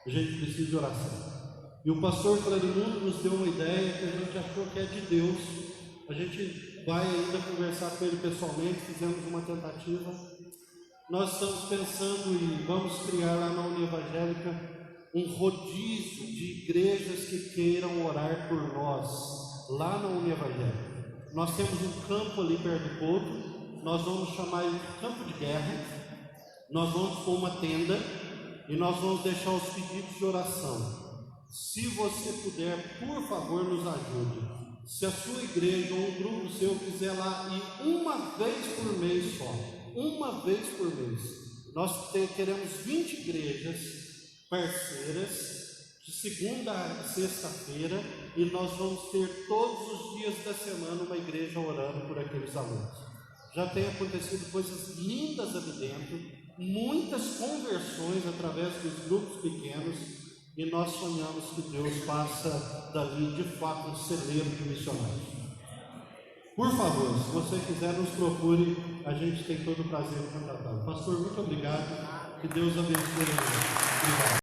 A gente precisa de oração. E o pastor Clarimundo nos deu uma ideia que a gente achou que é de Deus. A gente vai ainda conversar com ele pessoalmente, fizemos uma tentativa. Nós estamos pensando em vamos criar lá na União Evangélica um rodízio de igrejas que queiram orar por nós, lá na União Evangélica. Nós temos um campo ali perto do Couto, nós vamos chamar ele de campo de guerra, nós vamos pôr uma tenda e nós vamos deixar os pedidos de oração. Se você puder, por favor, nos ajude. Se a sua igreja ou um grupo seu quiser lá ir uma vez por mês só, uma vez por mês, nós queremos 20 igrejas parceiras, de segunda a sexta-feira, e nós vamos ter todos os dias da semana uma igreja orando por aqueles alunos. Já tem acontecido coisas lindas ali dentro, muitas conversões através dos grupos pequenos, e nós sonhamos que Deus faça dali de fato um celeiro de missionários. Por favor, se você quiser, nos procure, a gente tem todo o prazer em contratá-lo. Pastor, muito obrigado, que Deus abençoe. Obrigado.